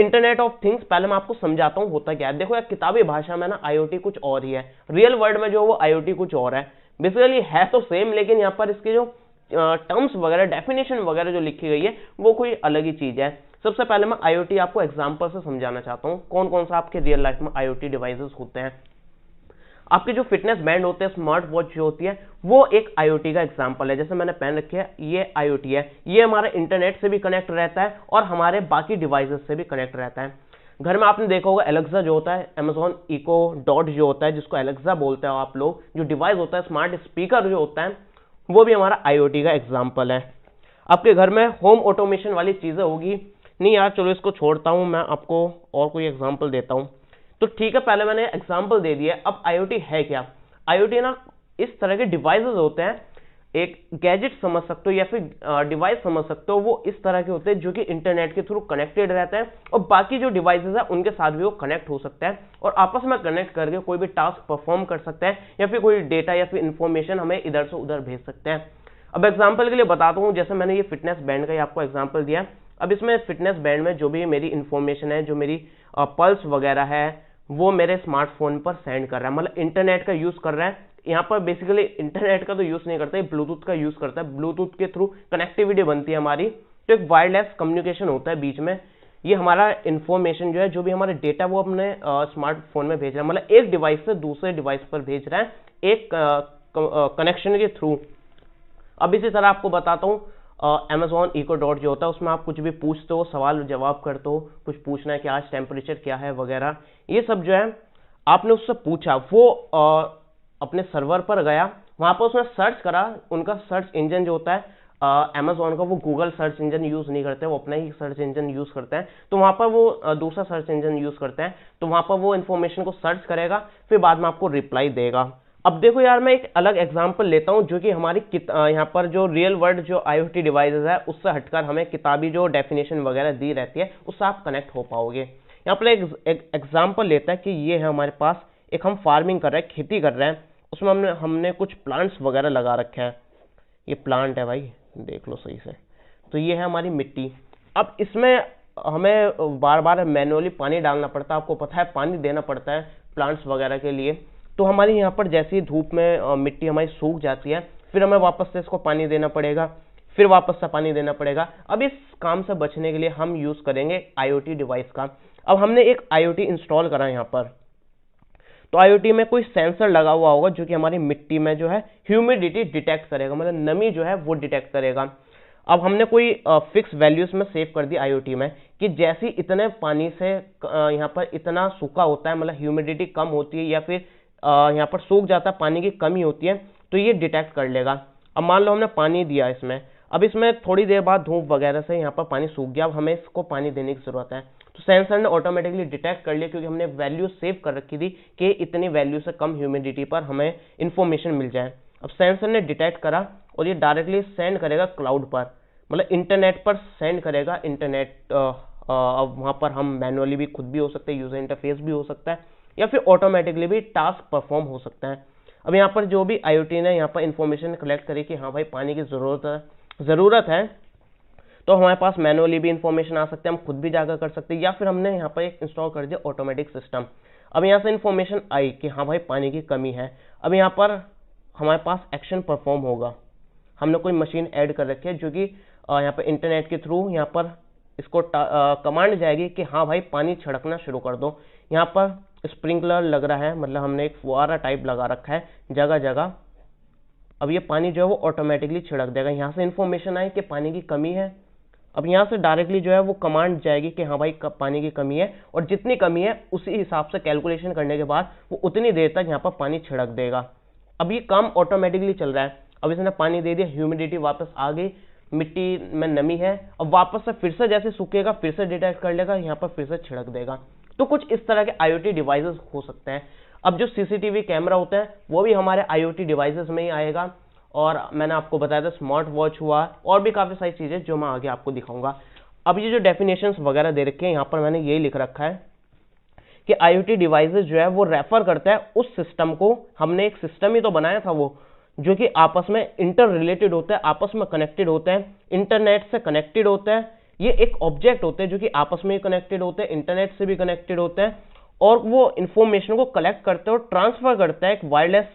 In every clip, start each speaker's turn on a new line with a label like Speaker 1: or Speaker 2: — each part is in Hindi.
Speaker 1: इंटरनेट ऑफ थिंग्स पहले मैं आपको समझाता हूँ होता क्या है। देखो यार, किताबी भाषा में ना IoT कुछ और ही है, रियल वर्ल्ड में जो वो IoT कुछ और है। बेसिकली है तो सेम, लेकिन यहाँ पर इसके जो टर्म्स वगैरह, डेफिनेशन वगैरह जो लिखी गई है वो कोई अलग ही चीज है। सबसे पहले मैं IoT आपको एग्जांपल से समझाना चाहता हूँ कौन कौन सा आपके रियल लाइफ में IoT डिवाइसेस होते हैं। आपके जो फिटनेस बैंड होते हैं, स्मार्ट वॉच जो होती है, वो एक IoT का एग्जांपल है। जैसे मैंने पहन रखी है, ये IoT है। ये हमारा इंटरनेट से भी कनेक्ट रहता है और हमारे बाकी डिवाइसेस से भी कनेक्ट रहता है। घर में आपने देखा होगा एलेक्सा जो होता है, Amazon Echo Dot जो होता है, जिसको एलेक्सा बोलते हैं आप लोग, जो डिवाइस होता है, स्मार्ट स्पीकर जो होता है, वो भी हमारा IoT का एग्जाम्पल है। आपके घर में होम ऑटोमेशन वाली चीजें होगी। नहीं यार चलो इसको छोड़ता हूं, मैं आपको और कोई एग्जाम्पल देता हूं। तो ठीक है, पहले मैंने एग्जाम्पल दे दिया। अब IoT है क्या? IoT ना इस तरह के डिवाइसेस होते हैं, एक गैजेट समझ सकते हो या फिर डिवाइस समझ सकते हो। वो इस तरह के होते हैं जो कि इंटरनेट के थ्रू कनेक्टेड रहते हैं और बाकी जो डिवाइसेस है उनके साथ भी वो कनेक्ट हो सकते हैं और आपस में कनेक्ट करके कोई भी टास्क परफॉर्म कर सकते हैं या फिर कोई डेटा या फिर इंफॉर्मेशन हमें इधर से उधर भेज सकते हैं। अब एग्जाम्पल के लिए बताता हूँ, जैसे मैंने ये फिटनेस बैंड का ही आपको एग्जाम्पल दिया। अब इसमें फिटनेस बैंड में जो भी मेरी इंफॉर्मेशन है, जो मेरी पल्स वगैरह है, वो मेरे स्मार्टफोन पर सेंड कर रहा है, मतलब इंटरनेट का यूज कर रहा है। यहाँ पर बेसिकली इंटरनेट का तो यूज नहीं करता है, ब्लूटूथ का यूज करता है। ब्लूटूथ के थ्रू कनेक्टिविटी बनती है हमारी, तो एक वायरलेस कम्युनिकेशन होता है बीच में। ये हमारा इंफॉर्मेशन जो है, जो भी हमारे डेटा, वो अपने स्मार्टफोन में भेज रहा है, मतलब एक डिवाइस से दूसरे डिवाइस पर भेज रहा है एक कनेक्शन के थ्रू। अब इसी तरह आपको बताता हूँ, Amazon Echo Dot जो होता है, उसमें आप कुछ भी पूछते हो, सवाल जवाब करते हो, कुछ पूछना है कि आज टेम्परेचर क्या है वगैरह, ये सब जो है आपने उससे पूछा, वो अपने सर्वर पर गया, वहां पर उसने सर्च करा। उनका सर्च इंजन जो होता है Amazon का, वो गूगल सर्च इंजन यूज नहीं करते, वो अपना ही सर्च इंजन यूज करते हैं। तो वहां पर वो दूसरा सर्च इंजन यूज करते हैं, तो वहां पर वो इन्फॉर्मेशन को सर्च करेगा, फिर बाद में आपको रिप्लाई देगा। अब देखो यार, मैं एक अलग एग्जांपल लेता हूं जो कि हमारी यहाँ पर जो रियल वर्ल्ड जो IoT डिवाइसेस है उससे हटकर हमें किताबी जो डेफिनेशन वगैरह दी रहती है उससे आप कनेक्ट हो पाओगे। यहाँ पर एक एग्जांपल लेता है कि ये है हमारे पास एक, हम फार्मिंग कर रहे हैं, खेती कर रहे हैं, उसमें हमने कुछ प्लांट्स वगैरह लगा रखे हैं। ये प्लांट है भाई, देख लो सही से। तो ये है हमारी मिट्टी। अब इसमें हमें बार बार मैनुअली पानी डालना पड़ता है, आपको पता है पानी देना पड़ता है प्लांट्स वगैरह के लिए। तो हमारी यहाँ पर जैसे ही धूप में मिट्टी हमारी सूख जाती है, फिर हमें वापस से इसको पानी देना पड़ेगा, फिर वापस से पानी देना पड़ेगा। अब इस काम से बचने के लिए हम यूज करेंगे IoT डिवाइस का। अब हमने एक IoT इंस्टॉल करा यहाँ पर, तो IoT में कोई सेंसर लगा हुआ होगा जो कि हमारी मिट्टी में जो है ह्यूमिडिटी डिटेक्ट करेगा, मतलब नमी जो है वो डिटेक्ट करेगा। अब हमने कोई फिक्स वैल्यूज में सेव कर दी IoT में कि जैसे इतने पानी से यहाँ पर इतना सूखा होता है, मतलब ह्यूमिडिटी कम होती है या फिर यहाँ पर सूख जाता है, पानी की कमी होती है, तो ये डिटेक्ट कर लेगा। अब मान लो हमने पानी दिया इसमें, अब इसमें थोड़ी देर बाद धूप वगैरह से यहाँ पर पानी सूख गया, अब हमें इसको पानी देने की जरूरत है। तो सेंसर ने ऑटोमेटिकली डिटेक्ट कर लिया, क्योंकि हमने वैल्यू सेव कर रखी थी कि इतनी वैल्यू से कम ह्यूमिडिटी पर हमें इंफॉर्मेशन मिल जाए। अब सेंसर ने डिटेक्ट करा और ये डायरेक्टली सेंड करेगा क्लाउड पर, मतलब इंटरनेट पर सेंड करेगा। इंटरनेट अब वहाँ पर हम मैनुअली भी खुद भी हो सकते हैं, यूजर इंटरफेस भी हो सकता है, या फिर ऑटोमेटिकली भी टास्क परफॉर्म हो सकता है। अब यहाँ पर जो भी IoT ने यहाँ पर इंफॉर्मेशन कलेक्ट करी कि हाँ भाई पानी की ज़रूरत है, तो हमारे पास मैनुअली भी इंफॉर्मेशन आ सकते हैं, हम खुद भी जाकर कर सकते हैं, या फिर हमने यहाँ पर एक इंस्टॉल कर दिया ऑटोमेटिक सिस्टम। अब यहाँ से इंफॉर्मेशन आई कि हाँ भाई पानी की कमी है, अब यहाँ पर हमारे पास एक्शन परफॉर्म होगा। हमने कोई मशीन ऐड कर रखी है जो कि यहाँ पर इंटरनेट के थ्रू यहाँ पर इसको कमांड जाएगी कि हाँ भाई पानी छिड़कना शुरू कर दो। यहाँ पर स्प्रिंकलर लग रहा है, मतलब हमने एक फुहारा टाइप लगा रखा है जगह जगह। अब ये पानी जो है वो ऑटोमेटिकली छिड़क देगा। यहाँ से इंफॉर्मेशन आई कि पानी की कमी है, अब यहाँ से डायरेक्टली जो है वो कमांड जाएगी कि हाँ भाई पानी की कमी है, और जितनी कमी है उसी हिसाब से कैलकुलेशन करने के बाद वो उतनी देर तक यहाँ पर पानी छिड़क देगा। अब ये काम ऑटोमेटिकली चल रहा है। अब इसने पानी दे दिया, ह्यूमिडिटी वापस आ गई, मिट्टी में नमी है, अब वापस से फिर से जैसे सूखेगा फिर से डिटेक्ट कर लेगा, यहाँ पर फिर से छिड़क देगा। तो कुछ इस तरह के IoT डिवाइसेस हो सकते हैं। अब जो CCTV कैमरा होता है वो भी हमारे IoT डिवाइसेस में ही आएगा, और मैंने आपको बताया था स्मार्ट वॉच हुआ, और भी काफी सारी चीजें जो मैं आगे आपको दिखाऊंगा। अब ये जो डेफिनेशंस वगैरह दे रखे हैं यहाँ पर मैंने यही लिख रखा है कि IoT डिवाइसेस जो है वो रेफर करता है उस सिस्टम को, हमने एक सिस्टम ही तो बनाया था वो, जो कि आपस में इंटर रिलेटेड होता है, आपस में कनेक्टेड होते हैं, इंटरनेट से कनेक्टेड होता है, ये एक ऑब्जेक्ट होते हैं जो कि आपस में कनेक्टेड होते हैं, इंटरनेट से भी कनेक्टेड होते हैं, और वो इंफॉर्मेशन को कलेक्ट करते हैं और ट्रांसफर करते हैं एक वायरलेस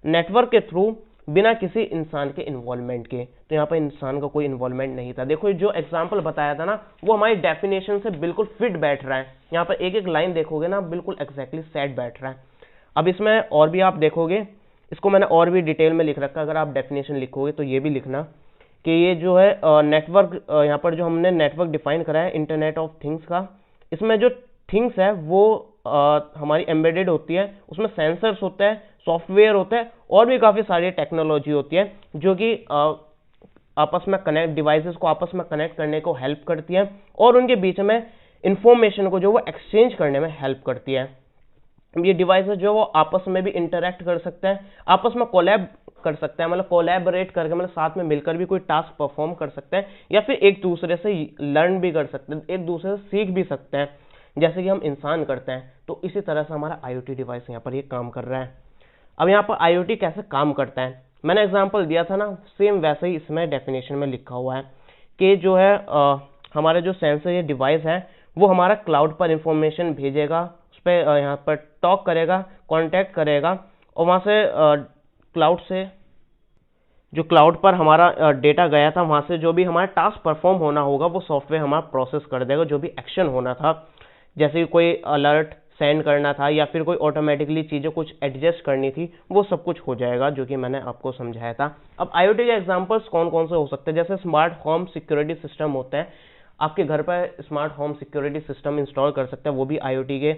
Speaker 1: नेटवर्क के थ्रू, बिना किसी इंसान के इन्वॉल्वमेंट के। तो यहाँ पर इंसान का कोई इन्वॉल्वमेंट नहीं था। देखो जो एग्जांपल बताया था ना, वो हमारी डेफिनेशन से बिल्कुल फिट बैठ रहा है। यहाँ पर एक एक लाइन देखोगे ना, बिल्कुल एग्जैक्टली सेट बैठ रहा है। अब इसमें और भी आप देखोगे, इसको मैंने और भी डिटेल में लिख रखा है। अगर आप डेफिनेशन लिखोगे तो ये भी लिखना कि ये जो है नेटवर्क, यहाँ पर जो हमने नेटवर्क डिफाइन करा है इंटरनेट ऑफ थिंग्स का, इसमें जो थिंग्स है वो हमारी एम्बेडेड होती है, उसमें सेंसर्स होते हैं, सॉफ्टवेयर होता है, और भी काफ़ी सारी टेक्नोलॉजी होती है जो कि आपस में कनेक्ट, डिवाइसेस को आपस में कनेक्ट करने को हेल्प करती है, और उनके बीच में इंफॉर्मेशन को जो वो एक्सचेंज करने में हेल्प करती है। ये डिवाइसेस जो वो आपस में भी इंटरेक्ट कर सकते हैं, आपस में कोलैब कर सकते हैं, मतलब कोलैबोरेट करके, मतलब साथ में मिलकर भी कोई टास्क परफॉर्म कर सकते हैं, या फिर एक दूसरे से लर्न भी कर सकते हैं, एक दूसरे से सीख भी सकते हैं, जैसे कि हम इंसान करते हैं। तो इसी तरह से हमारा IoT डिवाइस यहाँ पर ये काम कर रहा है। अब यहाँ पर IoT कैसे काम करता है, मैंने एग्जांपल दिया था ना, सेम वैसे ही इसमें डेफिनेशन में लिखा हुआ है कि जो है हमारे जो सेंसर ये डिवाइस है वो हमारा क्लाउड पर इंफॉर्मेशन भेजेगा, उस पर यहाँ पर टॉक करेगा, कांटेक्ट करेगा, और वहाँ से क्लाउड से जो क्लाउड पर हमारा डेटा गया था, वहाँ से जो भी हमारा टास्क परफॉर्म होना होगा वो सॉफ्टवेयर हमारा प्रोसेस कर देगा। जो भी एक्शन होना था, जैसे कि कोई अलर्ट सेंड करना था या फिर कोई ऑटोमेटिकली चीज़ें कुछ एडजस्ट करनी थी, वो सब कुछ हो जाएगा, जो कि मैंने आपको समझाया था। अब IoT के एग्जांपल्स कौन कौन से हो सकते हैं, जैसे स्मार्ट होम सिक्योरिटी सिस्टम होते हैं, आपके घर पर smart home security system install कर सकते हैं, वो भी IoT के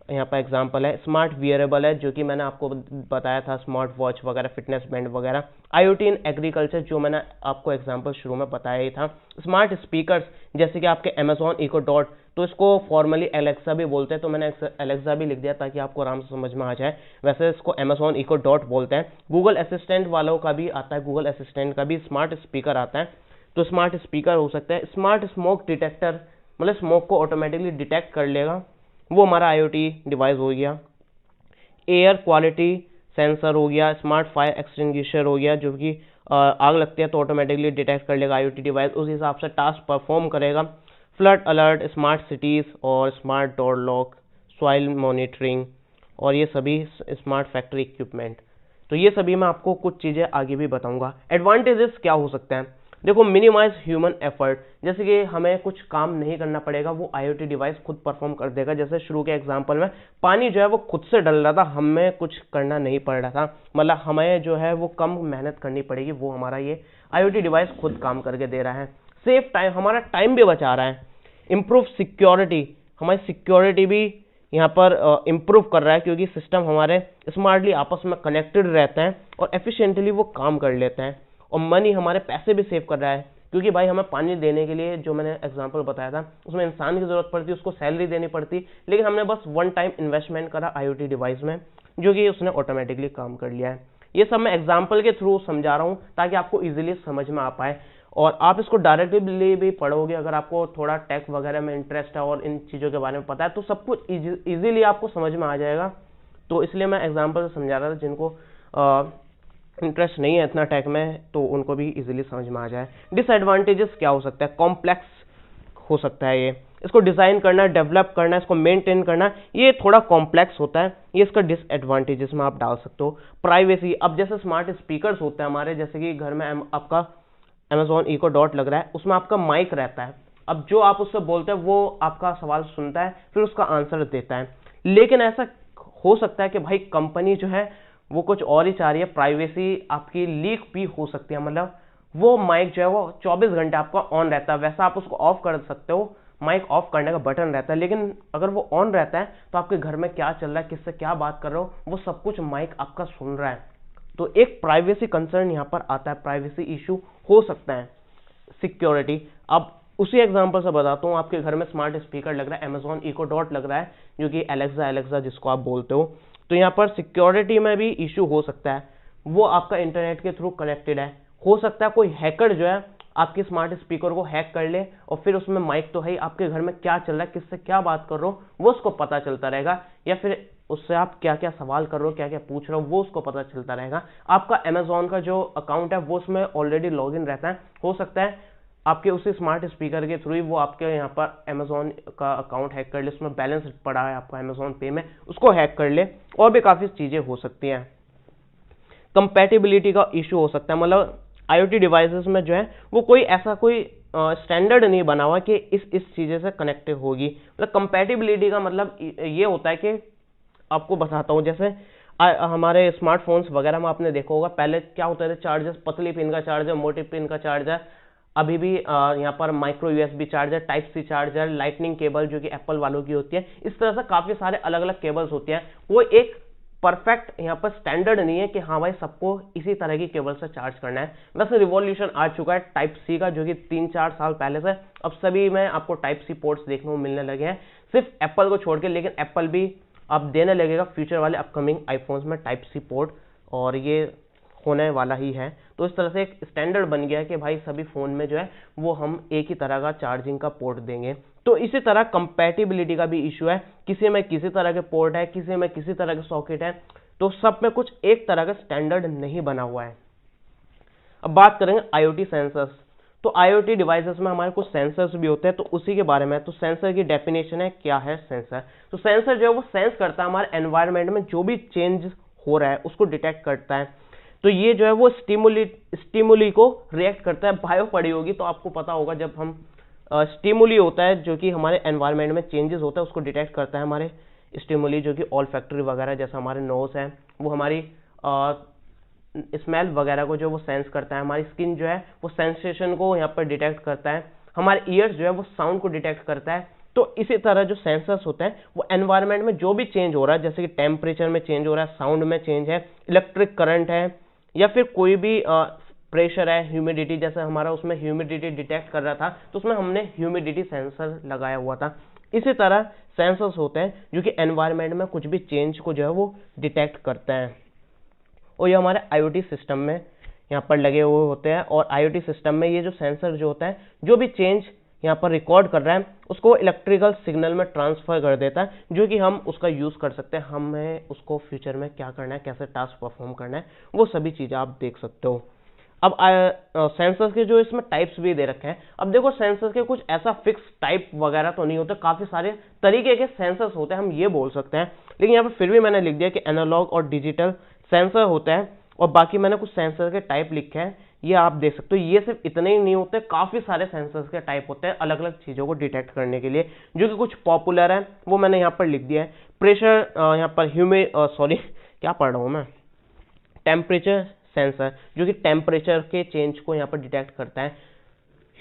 Speaker 1: यहाँ पर एग्जांपल है। स्मार्ट वियरेबल है, जो कि मैंने आपको बताया था, स्मार्ट वॉच वगैरह, फिटनेस बैंड वगैरह। IoT इन एग्रीकल्चर, जो मैंने आपको एग्जांपल शुरू में बताया ही था। स्मार्ट स्पीकर्स, जैसे कि आपके Amazon Echo Dot, तो इसको फॉर्मली एलेक्सा भी बोलते हैं, तो मैंने एलेक्सा भी लिख दिया ताकि आपको आराम से समझ में आ जाए। वैसे इसको Amazon Echo Dot बोलते हैं। गूगल असिस्टेंट वालों का भी आता है, गूगल असिस्टेंट का भी स्मार्ट स्पीकर आता है, तो स्मार्ट स्पीकर हो सकता है। स्मार्ट स्मोक डिटेक्टर, मतलब स्मोक को ऑटोमेटिकली डिटेक्ट कर लेगा, वो हमारा IoT डिवाइस हो गया। एयर क्वालिटी सेंसर हो गया। स्मार्ट फायर एक्सटिंग्विशर हो गया, जो कि आग लगती है तो ऑटोमेटिकली डिटेक्ट कर लेगा IoT डिवाइस, उस हिसाब से टास्क परफॉर्म करेगा। फ्लड अलर्ट, स्मार्ट सिटीज़ और smart door lock, soil monitoring, और ये सभी स्मार्ट फैक्ट्री इक्विपमेंट। तो ये सभी मैं आपको कुछ चीज़ें आगे भी बताऊंगा। एडवांटेजेस क्या हो सकते हैं, देखो मिनिमाइज ह्यूमन एफर्ट, जैसे कि हमें कुछ काम नहीं करना पड़ेगा, वो IoT डिवाइस खुद परफॉर्म कर देगा। जैसे शुरू के एग्जांपल में पानी जो है वो खुद से डल रहा था, हमें कुछ करना नहीं पड़ रहा था, मतलब हमें जो है वो कम मेहनत करनी पड़ेगी, वो हमारा ये IoT डिवाइस खुद काम करके दे रहा है। सेफ टाइम, हमारा टाइम भी बचा रहा है। इम्प्रूव सिक्योरिटी, हमारी सिक्योरिटी भी यहाँ पर इम्प्रूव कर रहा है, क्योंकि सिस्टम हमारे स्मार्टली आपस में कनेक्टेड रहते हैं और एफिशिएंटली वो काम कर लेते हैं। और मनी, हमारे पैसे भी सेव कर रहा है, क्योंकि भाई हमें पानी देने के लिए, जो मैंने एग्जांपल बताया था, उसमें इंसान की जरूरत पड़ती, उसको सैलरी देनी पड़ती, लेकिन हमने बस वन टाइम इन्वेस्टमेंट करा IoT डिवाइस में, जो कि उसने ऑटोमेटिकली काम कर लिया है। ये सब मैं एग्जाम्पल के थ्रू समझा रहा हूँ ताकि आपको ईजिली समझ में आ पाए, और आप इसको डायरेक्टली भी पढ़ोगे, अगर आपको थोड़ा टेक वगैरह में इंटरेस्ट है और इन चीज़ों के बारे में पता है, तो सब कुछ ईजिली आपको समझ में आ जाएगा। तो इसलिए मैं एग्जाम्पल समझा रहा था, जिनको इंटरेस्ट नहीं है इतना टेक में, तो उनको भी इजीली समझ में आ जाए। डिसएडवांटेजेस क्या हो सकता है, कॉम्प्लेक्स हो सकता है ये, इसको डिज़ाइन करना, डेवलप करना, इसको मेंटेन करना, ये थोड़ा कॉम्प्लेक्स होता है, ये इसका डिसएडवांटेजेस में आप डाल सकते हो। प्राइवेसी, अब जैसे स्मार्ट स्पीकर्स होते हैं हमारे, जैसे कि घर में आपका Amazon Echo Dot लग रहा है, उसमें आपका माइक रहता है, अब जो आप उससे बोलते हैं वो आपका सवाल सुनता है, फिर उसका आंसर देता है। लेकिन ऐसा हो सकता है कि भाई कंपनी जो है वो कुछ और ही चाह रही है, प्राइवेसी आपकी लीक भी हो सकती है, मतलब वो माइक जो है वो 24 घंटे आपका ऑन रहता है, वैसा आप उसको ऑफ कर सकते हो, माइक ऑफ करने का बटन रहता है, लेकिन अगर वो ऑन रहता है तो आपके घर में क्या चल रहा है, किससे क्या बात कर रहे हो, वो सब कुछ माइक आपका सुन रहा है। तो एक प्राइवेसी कंसर्न यहाँ पर आता है, प्राइवेसी इशू हो सकता है। सिक्योरिटी, अब उसी एग्जांपल से बताता हूँ, आपके घर में स्मार्ट स्पीकर लग रहा है, Amazon Echo Dot लग रहा है, जो कि एलेक्सा जिसको आप बोलते हो, तो यहाँ पर सिक्योरिटी में भी इशू हो सकता है। वो आपका इंटरनेट के थ्रू कनेक्टेड है, हो सकता है कोई हैकर जो है आपके स्मार्ट स्पीकर को हैक कर ले, और फिर उसमें माइक तो है, आपके घर में क्या चल रहा है, किससे क्या बात कर रहे हो, वो उसको पता चलता रहेगा, या फिर उससे आप क्या क्या सवाल कर रहे हो, क्या क्या पूछ रहे हो, वो उसको पता चलता रहेगा। आपका Amazon का जो अकाउंट है वो उसमें ऑलरेडी लॉगिन रहता है, हो सकता है आपके उसी स्मार्ट स्पीकर के थ्रू ही वो आपके यहाँ पर अमेजोन का अकाउंट हैक कर ले, उसमें बैलेंस पड़ा है आपका अमेजोन पे में, उसको हैक कर ले, और भी काफ़ी चीज़ें हो सकती हैं। कंपैटिबिलिटी का इशू हो सकता है, मतलब IoT डिवाइसेस में जो है वो कोई ऐसा कोई स्टैंडर्ड नहीं बना हुआ कि इस चीज़ें से कनेक्ट होगी। मतलब कंपैटिबिलिटी का मतलब ये होता है कि आपको बताता हूँ, जैसे हमारे स्मार्टफोन्स वगैरह में आपने देखा होगा पहले क्या होता है, चार्जर, पतली पिन का चार्जर, मोटी पिन का चार्जर, अभी भी यहाँ पर micro USB charger, type C charger, lightning cable जो कि एप्पल वालों की होती है, इस तरह से काफ़ी सारे अलग अलग केबल्स होती हैं। वो एक परफेक्ट यहाँ पर स्टैंडर्ड नहीं है कि हाँ भाई सबको इसी तरह की केबल से चार्ज करना है। वैसे रिवॉल्यूशन आ चुका है टाइप C का, जो कि 3-4 साल पहले से अब सभी में आपको टाइप C पोर्ट्स देखने को मिलने लगे हैं, सिर्फ एप्पल को छोड़ के। लेकिन एप्पल भी अब देने लगेगा फ्यूचर वाले अपकमिंग आईफोन्स में टाइप C पोर्ट, और ये होने वाला ही है। तो इस तरह से एक स्टैंडर्ड बन गया है कि भाई सभी फ़ोन में जो है वो हम एक ही तरह का चार्जिंग का पोर्ट देंगे। तो इसी तरह कंपैटिबिलिटी का भी इशू है, किसी में किसी तरह के पोर्ट है, किसी में किसी तरह के सॉकेट है, तो सब में कुछ एक तरह का स्टैंडर्ड नहीं बना हुआ है। अब बात करेंगे IoT सेंसर्स। तो IoT डिवाइसेस में हमारे कुछ सेंसर्स भी होते हैं, तो उसी के बारे में। तो सेंसर की डेफिनेशन है, क्या है सेंसर। तो सेंसर जो है वो सेंस करता है हमारे एनवायरनमेंट में जो भी चेंज हो रहा है उसको डिटेक्ट करता है। तो ये जो है वो स्टिमुली को रिएक्ट करता है। बायो पड़ी होगी तो आपको पता होगा, जब हम स्टिमुली होता है जो कि हमारे एनवायरनमेंट में चेंजेस होता है उसको डिटेक्ट करता है हमारे स्टिमुली, जो कि ऑल फैक्टरी वगैरह, जैसे हमारे नोज है वो हमारी स्मेल वगैरह को जो वो सेंस करता है, हमारी स्किन जो है वो सेंसेशन को यहाँ पर डिटेक्ट करता है, हमारे ईयर्स जो है वो साउंड को डिटेक्ट करता है। तो इसी तरह जो सेंसर्स होते हैं वो एनवायरनमेंट में जो भी चेंज हो रहा है, जैसे कि टेम्परेचर में चेंज हो रहा है, साउंड में चेंज है, इलेक्ट्रिक करंट है, या फिर कोई भी प्रेशर है, ह्यूमिडिटी, जैसे हमारा उसमें ह्यूमिडिटी डिटेक्ट कर रहा था तो उसमें हमने ह्यूमिडिटी सेंसर लगाया हुआ था। इसी तरह सेंसर्स होते हैं जो कि एनवायरनमेंट में कुछ भी चेंज को जो है वो डिटेक्ट करते हैं, और ये हमारे IoT सिस्टम में यहाँ पर लगे हुए होते हैं। और IoT सिस्टम में ये जो सेंसर जो होता है जो भी चेंज यहाँ पर रिकॉर्ड कर रहा है उसको इलेक्ट्रिकल सिग्नल में ट्रांसफर कर देता है, जो कि हम उसका यूज़ कर सकते हैं। हमें उसको फ्यूचर में क्या करना है, कैसे टास्क परफॉर्म करना है, वो सभी चीज़ें आप देख सकते हो। अब सेंसर्स के जो इसमें टाइप्स भी दे रखे हैं। अब देखो सेंसर्स के कुछ ऐसा फिक्स टाइप वगैरह तो नहीं होता, काफ़ी सारे तरीके के सेंसर्स होते हैं, हम ये बोल सकते हैं। लेकिन यहाँ पर फिर भी मैंने लिख दिया कि एनालॉग और डिजिटल सेंसर होता है, और बाकी मैंने कुछ सेंसर के टाइप लिखे हैं, ये आप देख सकते हो। ये सिर्फ इतने ही नहीं होते, काफ़ी सारे सेंसर्स के टाइप होते हैं अलग अलग चीज़ों को डिटेक्ट करने के लिए, जो कि कुछ पॉपुलर है वो मैंने यहाँ पर लिख दिया है। प्रेशर, यहाँ पर क्या पढ़ रहा हूँ मैं, टेम्परेचर सेंसर जो कि टेम्परेचर के चेंज को यहाँ पर डिटेक्ट करता है।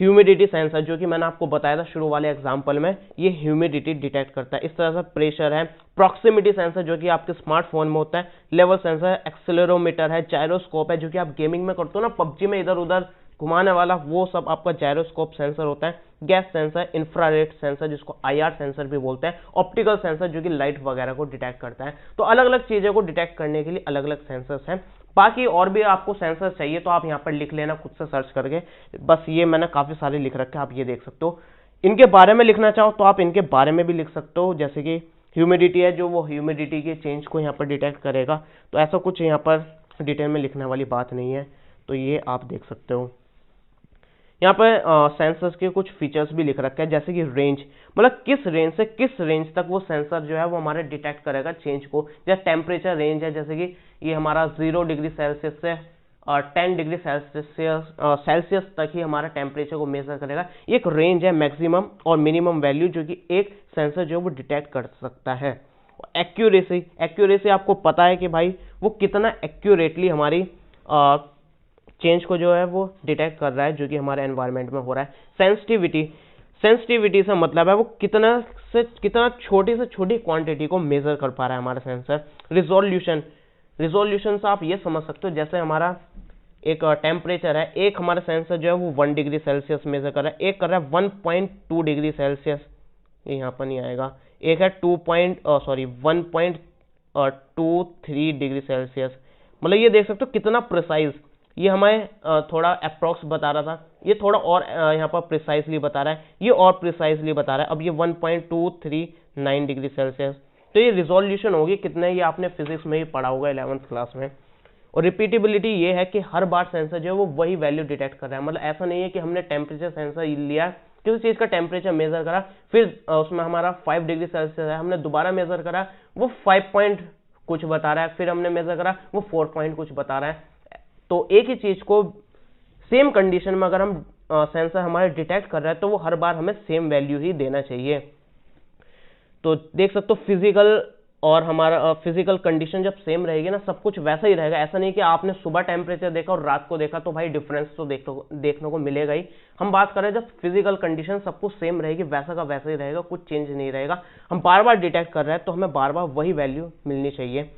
Speaker 1: ह्यूमिडिटी सेंसर जो कि मैंने आपको बताया था शुरू वाले एग्जांपल में, ये ह्यूमिडिटी डिटेक्ट करता है। इस तरह से प्रेशर है। प्रॉक्सिमिटी सेंसर जो कि आपके स्मार्टफोन में होता है। लेवल सेंसर, एक्सेलेरोमीटर है, जायरोस्कोप है जो कि आप गेमिंग में करते हो ना, पबजी में इधर उधर घुमाने वाला, वो सब आपका जायरोस्कोप सेंसर होता है। गैस सेंसर, इंफ्रारेड सेंसर जिसको IR सेंसर भी बोलते हैं, ऑप्टिकल सेंसर जो कि लाइट वगैरह को डिटेक्ट करता है। तो अलग अलग चीज़ों को डिटेक्ट करने के लिए अलग अलग सेंसर्स हैं। बाकी और भी आपको सेंसर चाहिए तो आप यहाँ पर लिख लेना खुद से सर्च करके, बस ये मैंने काफ़ी सारे लिख रखे हैं, आप ये देख सकते हो। इनके बारे में लिखना चाहो तो आप इनके बारे में भी लिख सकते हो, जैसे कि ह्यूमिडिटी है जो वो ह्यूमिडिटी के चेंज को यहाँ पर डिटेक्ट करेगा। तो ऐसा कुछ यहाँ पर डिटेल में लिखने वाली बात नहीं है, तो ये आप देख सकते हो। यहाँ पर सेंसर्स के कुछ फीचर्स भी लिख रखे हैं, जैसे कि रेंज, मतलब किस रेंज से किस रेंज तक वो सेंसर जो है वो हमारे डिटेक्ट करेगा चेंज को। जैसे टेम्परेचर रेंज है, जैसे कि ये हमारा 0 डिग्री सेल्सियस से 10 डिग्री सेल्सियस तक ही हमारा टेम्परेचर को मेजर करेगा। ये एक रेंज है, मैक्सिमम और मिनिमम वैल्यू जो कि एक सेंसर जो है वो डिटेक्ट कर सकता है। एक्यूरेसी आपको पता है कि भाई वो कितना एक्यूरेटली हमारी चेंज को जो है वो डिटेक्ट कर रहा है जो कि हमारे एनवायरनमेंट में हो रहा है। सेंसिटिविटी से मतलब है वो कितना छोटी से छोटी क्वांटिटी को मेजर कर पा रहा है हमारा सेंसर। रिजोल्यूशन से आप ये समझ सकते हो, जैसे हमारा एक टेम्परेचर है, एक हमारा सेंसर जो है वो 1 डिग्री सेल्सियस मेजर कर रहा है, एक कर रहा है 1.2 डिग्री सेल्सियस, ये यहाँ पर नहीं आएगा, एक है 1.23 डिग्री सेल्सियस। मतलब ये देख सकते हो कितना प्रिसाइज, ये हमें थोड़ा अप्रॉक्स बता रहा था, ये थोड़ा और यहाँ पर प्रिसाइजली बता रहा है, ये और प्रिसाइजली बता रहा है। अब ये 1.239 डिग्री सेल्सियस, तो ये रिजोल्यूशन होगी कितने, ये आपने फिजिक्स में ही पढ़ा होगा 11th क्लास में। और रिपीटेबिलिटी ये है कि हर बार सेंसर जो है वो वही वैल्यू डिटेक्ट कर रहा है। मतलब ऐसा नहीं है कि हमने टेम्परेचर सेंसर लिया, किसी चीज़ का टेम्परेचर मेजर करा, फिर उसमें हमारा 5 डिग्री सेल्सियस है, हमने दोबारा मेजर करा वो 5 पॉइंट कुछ बता रहा है, फिर हमने मेजर करा वो 4 पॉइंट कुछ बता रहा है। तो एक ही चीज़ को सेम कंडीशन में अगर हम सेंसर हमारे डिटेक्ट कर रहा है तो वो हर बार हमें सेम वैल्यू ही देना चाहिए। तो देख सकते हो फिजिकल और हमारा फिजिकल कंडीशन जब सेम रहेगी ना, सब कुछ वैसा ही रहेगा। ऐसा नहीं कि आपने सुबह टेम्परेचर देखा और रात को देखा तो भाई डिफरेंस तो देखने को मिलेगा ही। हम बात कर रहे हैं जब फिजिकल कंडीशन सब कुछ सेम रहेगी, वैसा का वैसा ही रहेगा, कुछ चेंज नहीं रहेगा। हम बार बार डिटेक्ट कर रहे हैं तो हमें बार बार वही वैल्यू मिलनी चाहिए।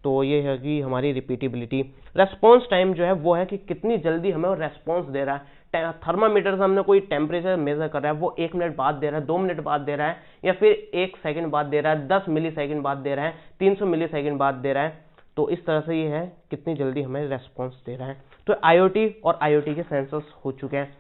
Speaker 1: तो ये है कि हमारी रिपीटेबिलिटी। रेस्पॉन्स टाइम जो है वो है कि कितनी जल्दी हमें रेस्पॉन्स दे रहा है। थर्मामीटर से हमने कोई टेम्परेचर मेजर कर रहा है, वो 1 मिनट बाद दे रहा है, 2 मिनट बाद दे रहा है, या फिर 1 सेकंड बाद दे रहा है, 10 मिली सेकंड बाद दे रहा है, 300 मिली सेकंड बाद दे रहा है। तो इस तरह से ये है कितनी जल्दी हमें रेस्पॉन्स दे रहा है। तो IoT और IoT के सेंसर्स हो चुके हैं।